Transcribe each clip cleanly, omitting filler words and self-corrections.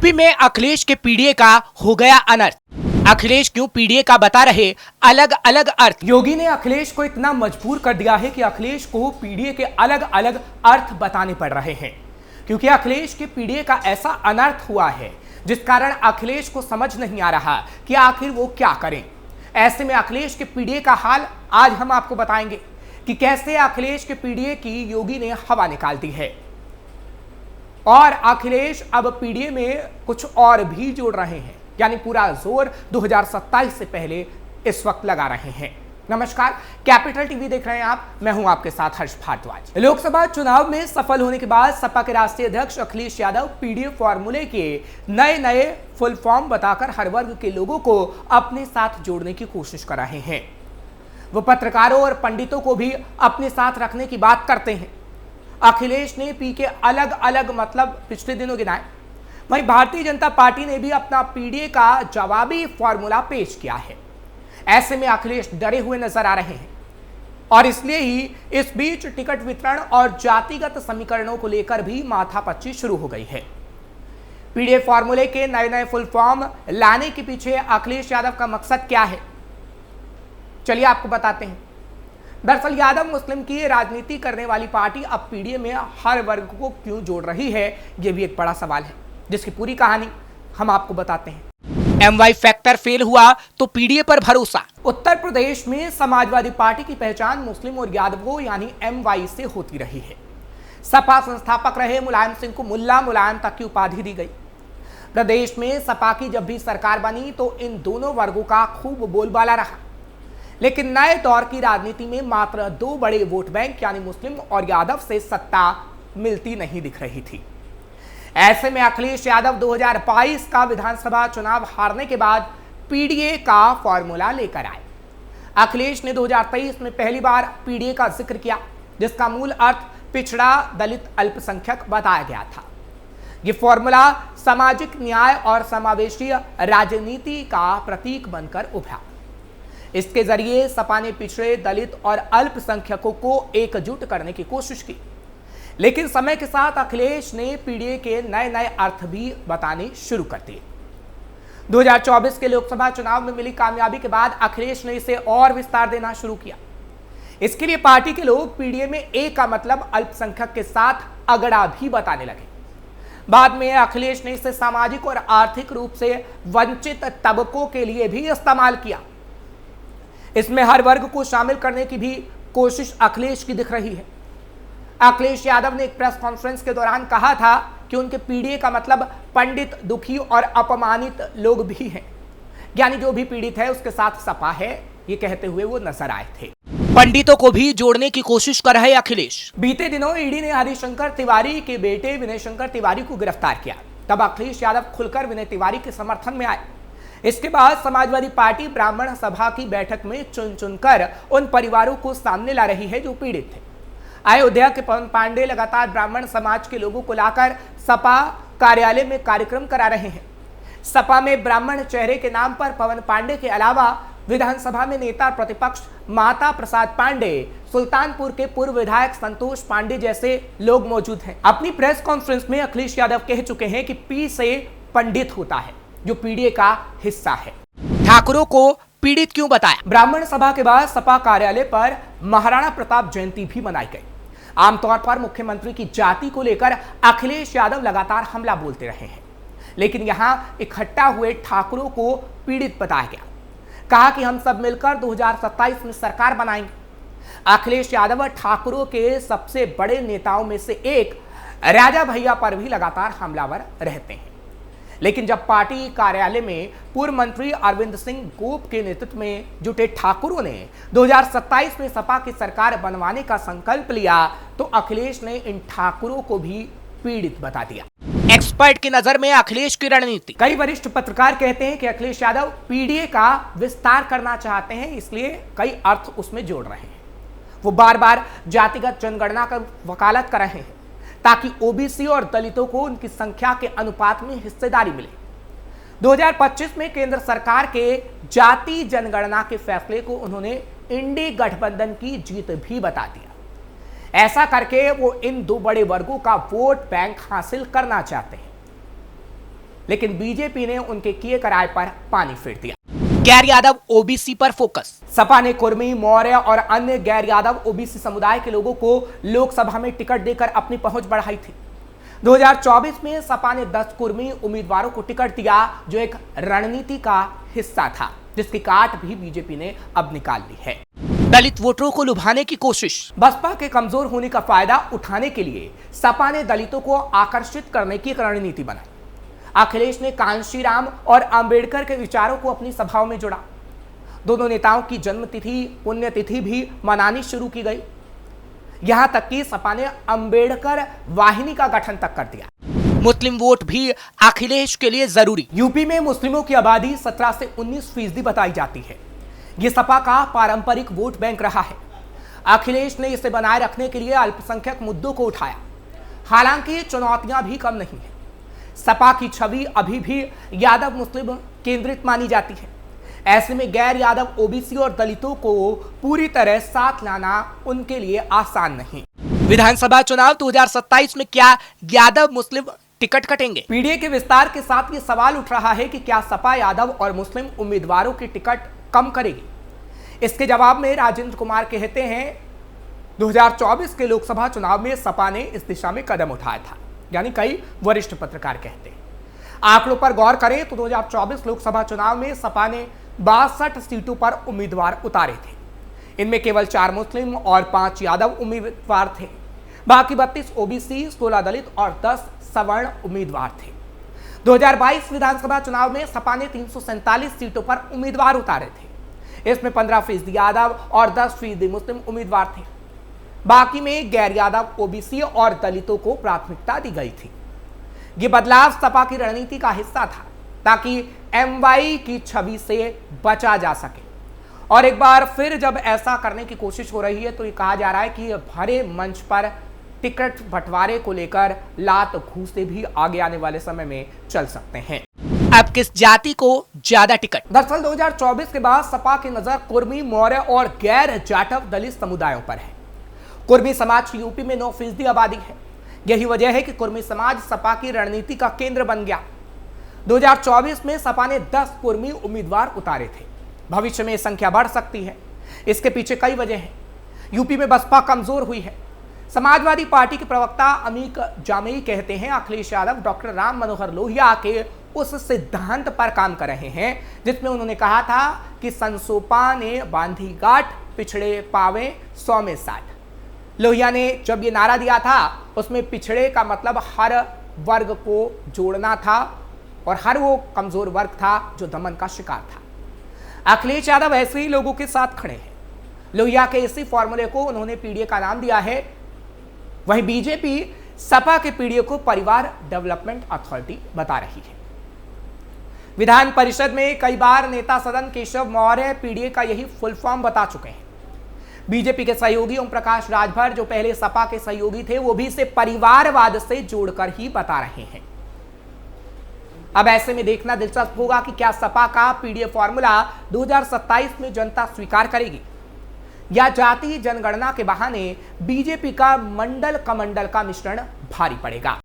UP में अखिलेश के PDA का हो गया अनर्थ। अखिलेश क्यों पीडीए का बता रहे अलग अलग अर्थ। योगी ने अखिलेश को इतना मजबूर कर दिया है कि अखिलेश को पीडीए के अलग अलग अर्थ बताने पड़ रहे हैं, क्योंकि अखिलेश के पीडीए का ऐसा अनर्थ हुआ है जिस कारण अखिलेश को समझ नहीं आ रहा कि आखिर वो क्या करें। ऐसे में अखिलेश के पीडीए का हाल आज हम आपको बताएंगे कि कैसे अखिलेश के पीडीए की योगी ने हवा निकाल दी है और अखिलेश अब पीडीए में कुछ और भी जोड़ रहे हैं, यानी पूरा जोर 2027 से पहले इस वक्त लगा रहे हैं। नमस्कार, कैपिटल टीवी देख रहे हैं आप, मैं हूं आपके साथ हर्ष भारद्वाज। लोकसभा चुनाव में सफल होने के बाद सपा के राष्ट्रीय अध्यक्ष अखिलेश यादव पीडीए फॉर्मूले के नए फुल फॉर्म बताकर हर वर्ग के लोगों को अपने साथ जोड़ने की कोशिश कर रहे हैं। वो पत्रकारों और पंडितों को भी अपने साथ रखने की बात करते हैं। अखिलेश ने पी के अलग अलग मतलब पिछले दिनों गिनाए, वहीं भारतीय जनता पार्टी ने भी अपना पीडीए का जवाबी फॉर्मूला पेश किया है। ऐसे में अखिलेश डरे हुए नजर आ रहे हैं और इसलिए ही इस बीच टिकट वितरण और जातिगत समीकरणों को लेकर भी माथापच्ची शुरू हो गई है। पीडीए फॉर्मूले के नए फुल फॉर्म लाने के पीछे अखिलेश यादव का मकसद क्या है, चलिए आपको बताते हैं। दरअसल यादव मुस्लिम की राजनीति करने वाली पार्टी अब पीडीए में हर वर्ग को क्यों जोड़ रही है, यह भी एक बड़ा सवाल है, जिसकी पूरी कहानी हम आपको बताते हैं। एमवाई फैक्टर फेल हुआ तो पीडीए पर भरोसा। उत्तर प्रदेश में समाजवादी पार्टी की पहचान मुस्लिम और यादवों यानी एमवाई से होती रही है। सपा संस्थापक रहे मुलायम सिंह को मुल्ला मुलायम तक की उपाधि दी गई। प्रदेश में सपा की जब भी सरकार बनी तो इन दोनों वर्गों का खूब बोलबाला रहा, लेकिन नए दौर की राजनीति में मात्र दो बड़े वोट बैंक यानी मुस्लिम और यादव से सत्ता मिलती नहीं दिख रही थी। ऐसे में अखिलेश यादव 2022 का विधानसभा चुनाव हारने के बाद पीडीए का फॉर्मूला लेकर आए। अखिलेश ने 2023 में पहली बार पीडीए का जिक्र किया, जिसका मूल अर्थ पिछड़ा दलित अल्पसंख्यक बताया गया था। यह फॉर्मूला सामाजिक न्याय और समावेशी राजनीति का प्रतीक बनकर उभरा। इसके जरिए सपा ने पिछड़े दलित और अल्पसंख्यकों को एकजुट करने की कोशिश की, लेकिन समय के साथ अखिलेश ने पीडीए के नए अर्थ भी बताने शुरू कर दिए। 2024 के लोकसभा चुनाव में मिली कामयाबी के बाद अखिलेश ने इसे और विस्तार देना शुरू किया। इसके लिए पार्टी के लोग पीडीए में ए का मतलब अल्पसंख्यक के साथ अगड़ा भी बताने लगे। बाद में अखिलेश ने इसे सामाजिक और आर्थिक रूप से वंचित तबकों के लिए भी इस्तेमाल किया। इसमें हर वर्ग को शामिल करने की भी कोशिश अखिलेश की दिख रही है। अखिलेश यादव ने एक प्रेस कॉन्फ्रेंस के दौरान कहा था कि उनके पीडीए का मतलब पंडित, दुखी और अपमानित लोग भी हैं, यानी जो भी पीड़ित है उसके साथ सपा है, ये कहते हुए वो नजर आए थे। पंडितों को भी जोड़ने की कोशिश कर रहे अखिलेश। बीते दिनों ईडी ने हरिशंकर तिवारी के बेटे विनय शंकर तिवारी को गिरफ्तार किया, तब अखिलेश यादव खुलकर विनय तिवारी के समर्थन में आए। इसके बाद समाजवादी पार्टी ब्राह्मण सभा की बैठक में चुनकर उन परिवारों को सामने ला रही है जो पीड़ित थे। अयोध्या के पवन पांडे लगातार ब्राह्मण समाज के लोगों को लाकर सपा कार्यालय में कार्यक्रम करा रहे हैं। सपा में ब्राह्मण चेहरे के नाम पर पवन पांडे के अलावा विधानसभा में नेता प्रतिपक्ष माता प्रसाद पांडे, सुल्तानपुर के पूर्व विधायक संतोष पांडे जैसे लोग मौजूद हैं। अपनी प्रेस कॉन्फ्रेंस में अखिलेश यादव कह चुके हैं कि पी से पंडित होता है जो पीडीए का हिस्सा है। ठाकुरों को पीड़ित क्यों बताया। ब्राह्मण सभा के बाद सपा कार्यालय पर महाराणा प्रताप जयंती भी मनाई गई। आमतौर पर मुख्यमंत्री की जाति को लेकर अखिलेश यादव लगातार हमला बोलते रहे हैं, लेकिन यहां इकट्ठा हुए ठाकुरों को पीड़ित बताया गया। कहा कि हम सब मिलकर 2027 में सरकार बनाएंगे। अखिलेश यादव ठाकुरों के सबसे बड़े नेताओं में से एक राजा भैया पर भी लगातार हमलावर रहते हैं, लेकिन जब पार्टी कार्यालय में पूर्व मंत्री अरविंद सिंह गोप के नेतृत्व में जुटे ठाकुरों ने 2027 में सपा की सरकार बनवाने का संकल्प लिया तो अखिलेश ने इन ठाकुरों को भी पीड़ित बता दिया। एक्सपर्ट की नजर में अखिलेश की रणनीति। कई वरिष्ठ पत्रकार कहते हैं कि अखिलेश यादव पीडीए का विस्तार करना चाहते हैं, इसलिए कई अर्थ उसमें जोड़ रहे हैं। वो बार बार जातिगत जनगणना का वकालत कर रहे हैं ताकि ओबीसी और दलितों को उनकी संख्या के अनुपात में हिस्सेदारी मिले। 2025 में केंद्र सरकार के जाति जनगणना के फैसले को उन्होंने इंडी गठबंधन की जीत भी बता दिया। ऐसा करके वो इन दो बड़े वर्गों का वोट बैंक हासिल करना चाहते हैं। लेकिन बीजेपी ने उनके किए कराए पर पानी फेर दिया। गैर यादव ओबीसी पर फोकस। सपा ने कुर्मी, मौर्य और अन्य गैर यादव ओबीसी समुदाय के लोगों को लोकसभा में टिकट देकर अपनी पहुंच बढ़ाई थी। 2024 में सपा ने 10 कुर्मी उम्मीदवारों को टिकट दिया, जो एक रणनीति का हिस्सा था, जिसकी काट भी बीजेपी ने अब निकाल ली है। दलित वोटरों को लुभाने की कोशिश। बसपा के कमजोर होने का फायदा उठाने के लिए सपा ने दलितों को आकर्षित करने की एक रणनीति बनाई। अखिलेश ने कांशीराम और अंबेडकर के विचारों को अपनी सभाओं में जोड़ा। दोनों नेताओं की जन्मतिथि, पुण्यतिथि भी मनानी शुरू की गई। यहां तक कि सपा ने अंबेडकर वाहिनी का गठन तक कर दिया। मुस्लिम वोट भी अखिलेश के लिए जरूरी। यूपी में मुस्लिमों की आबादी 17 से 19% बताई जाती है। यह सपा का पारंपरिक वोट बैंक रहा है। अखिलेश ने इसे बनाए रखने के लिए अल्पसंख्यक मुद्दों को उठाया। हालांकि चुनौतियां भी कम नहीं है। सपा की छवि अभी भी यादव मुस्लिम केंद्रित मानी जाती है। ऐसे में गैर यादव ओबीसी और दलितों को पूरी तरह साथ लाना उनके लिए आसान नहीं। विधानसभा चुनाव 2027 में क्या यादव मुस्लिम टिकट कटेंगे? पीडीए के विस्तार के साथ ये सवाल उठ रहा है कि क्या सपा यादव और मुस्लिम उम्मीदवारों की टिकट कम करेगी? इसके जवाब में राजेंद्र कुमार कहते हैं, 2024 के लोकसभा चुनाव में सपा ने इस दिशा में कदम उठाया था, यानी कई वरिष्ठ पत्रकार कहते हैं। आंकड़ों पर गौर करें तो 2024 लोकसभा चुनाव में सपा ने 62 सीटों पर उम्मीदवार उतारे थे। इनमें केवल 4 मुस्लिम और 5 यादव उम्मीदवार थे। बाकी 32 ओबीसी, 16 दलित और 10 सवर्ण उम्मीदवार थे। 2022 विधानसभा चुनाव में सपा ने 347 सीटों पर उम्मीदवार उतारे थे। इसमें 15% यादव और 10% मुस्लिम उम्मीदवार थे। बाकी में गैर यादव ओबीसी और दलितों को प्राथमिकता दी गई थी। यह बदलाव सपा की रणनीति का हिस्सा था, ताकि एमवाई की छवि से बचा जा सके। और एक बार फिर जब ऐसा करने की कोशिश हो रही है तो ये कहा जा रहा है कि भरे मंच पर टिकट बंटवारे को लेकर लात घूंसे भी आगे आने वाले समय में चल सकते हैं। अब किस जाति को ज्यादा टिकट? दरअसल 2024 के बाद सपा की नजर कुर्मी, मौर्य और गैर जाटव दलित समुदायों पर है। कुर्मी समाज यूपी में 9% आबादी है। यही वजह है कि कुर्मी समाज सपा की रणनीति का केंद्र बन गया। 2024 में सपा ने 10 कुर्मी उम्मीदवार उतारे थे। भविष्य में संख्या बढ़ सकती है। इसके पीछे कई वजह हैं। यूपी में बसपा कमजोर हुई है। समाजवादी पार्टी के प्रवक्ता अमीक जामेई कहते हैं, अखिलेश यादव डॉक्टर राम मनोहर लोहिया के उस सिद्धांत पर काम कर रहे हैं जिसमें उन्होंने कहा था कि संसोपा ने बांधी गांठ, पिछड़े पावे 100 में 60। लोहिया ने जब ये नारा दिया था उसमें पिछड़े का मतलब हर वर्ग को जोड़ना था और हर वो कमजोर वर्ग था जो दमन का शिकार था। अखिलेश यादव ऐसे ही लोगों के साथ खड़े हैं। लोहिया के इसी फॉर्मूले को उन्होंने पीडीए का नाम दिया है। वहीं बीजेपी सपा के पीडीए को परिवार डेवलपमेंट अथॉरिटी बता रही है। विधान परिषद में कई बार नेता सदन केशव मौर्य पीडीए का यही फुल फॉर्म बता चुके हैं। बीजेपी के सहयोगी ओम प्रकाश राजभर, जो पहले सपा के सहयोगी थे, वो भी इसे परिवारवाद से जोड़कर ही बता रहे हैं। अब ऐसे में देखना दिलचस्प होगा कि क्या सपा का पीडीए फॉर्मूला 2027 में जनता स्वीकार करेगी या जाति जनगणना के बहाने बीजेपी का मंडल कमंडल का मिश्रण भारी पड़ेगा।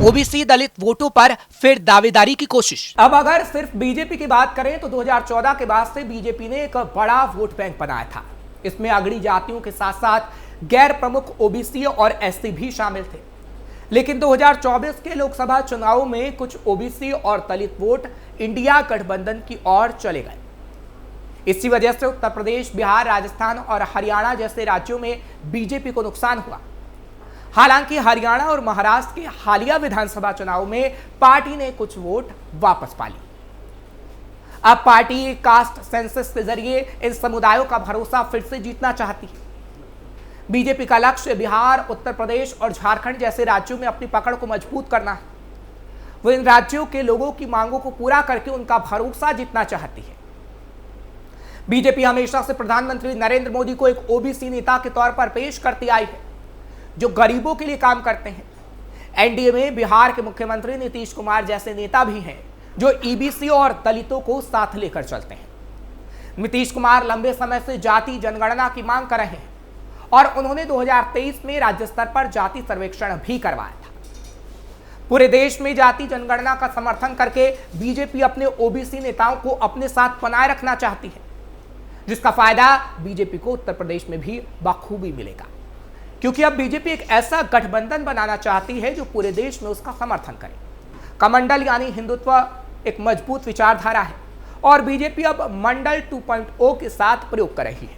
ओबीसी दलित वोटों पर फिर दावेदारी की कोशिश। अब अगर सिर्फ बीजेपी की बात करें तो 2014 के बाद से बीजेपी ने एक बड़ा वोट बैंक बनाया था। इसमें अगड़ी जातियों के साथ साथ गैर प्रमुख ओबीसी और एससी भी शामिल थे। लेकिन 2024 के लोकसभा चुनाव में कुछ ओबीसी और दलित वोट इंडिया गठबंधन की ओर चले गए। इसी वजह से उत्तर प्रदेश, बिहार, राजस्थान और हरियाणा जैसे राज्यों में बीजेपी को नुकसान हुआ। हालांकि हरियाणा और महाराष्ट्र के हालिया विधानसभा चुनाव में पार्टी ने कुछ वोट वापस पा ली। अब पार्टी कास्ट सेंसस के जरिए इन समुदायों का भरोसा फिर से जीतना चाहती है। बीजेपी का लक्ष्य बिहार, उत्तर प्रदेश और झारखंड जैसे राज्यों में अपनी पकड़ को मजबूत करना है। वो इन राज्यों के लोगों की मांगों को पूरा करके उनका भरोसा जीतना चाहती है। बीजेपी हमेशा से प्रधानमंत्री नरेंद्र मोदी को एक ओबीसी नेता के तौर पर पेश करती आई है, जो गरीबों के लिए काम करते हैं। एनडीए में बिहार के मुख्यमंत्री नीतीश कुमार जैसे नेता भी हैं, जो ईबीसी और दलितों को साथ लेकर चलते हैं। नीतीश कुमार लंबे समय से जाति जनगणना की मांग कर रहे हैं और उन्होंने 2023 में राज्य स्तर पर जाति सर्वेक्षण भी करवाया था। पूरे देश में जाति जनगणना का समर्थन करके बीजेपी अपने ओबीसी नेताओं को अपने साथ बनाए रखना चाहती है, जिसका फायदा बीजेपी को उत्तर प्रदेश में भी बखूबी मिलेगा, क्योंकि अब बीजेपी एक ऐसा गठबंधन बनाना चाहती है जो पूरे देश में उसका समर्थन करे। कमंडल यानी हिंदुत्व एक मजबूत विचारधारा है और बीजेपी अब मंडल 2.0 के साथ प्रयोग कर रही है।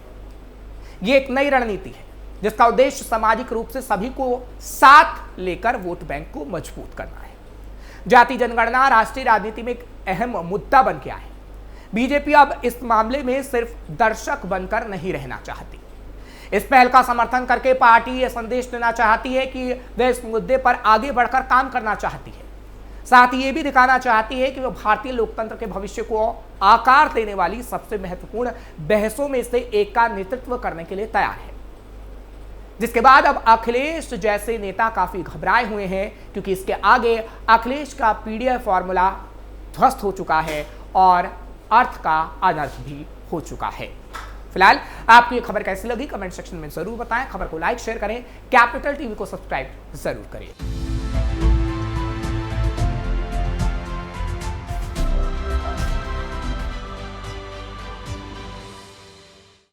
यह एक नई रणनीति है जिसका उद्देश्य सामाजिक रूप से सभी को साथ लेकर वोट बैंक को मजबूत करना है। जाति जनगणना राष्ट्रीय राजनीति में एक अहम मुद्दा बन गया है। बीजेपी अब इस मामले में सिर्फ दर्शक बनकर नहीं रहना चाहती। इस पहल का समर्थन करके पार्टी यह संदेश देना चाहती है कि वह इस मुद्दे पर आगे बढ़कर काम करना चाहती है। साथ ही ये भी दिखाना चाहती है कि वह भारतीय लोकतंत्र के भविष्य को आकार देने वाली सबसे महत्वपूर्ण बहसों में से एक का नेतृत्व करने के लिए तैयार है, जिसके बाद अब अखिलेश जैसे नेता काफी घबराए हुए हैं, क्योंकि इसके आगे अखिलेश का पीडीएफ फॉर्मूला ध्वस्त हो चुका है और अर्थ का अनर्थ भी हो चुका है। फिलहाल आपको ये खबर कैसी लगी कमेंट सेक्शन में जरूर बताएं। खबर को लाइक शेयर करें, कैपिटल टीवी को सब्सक्राइब जरूर करें।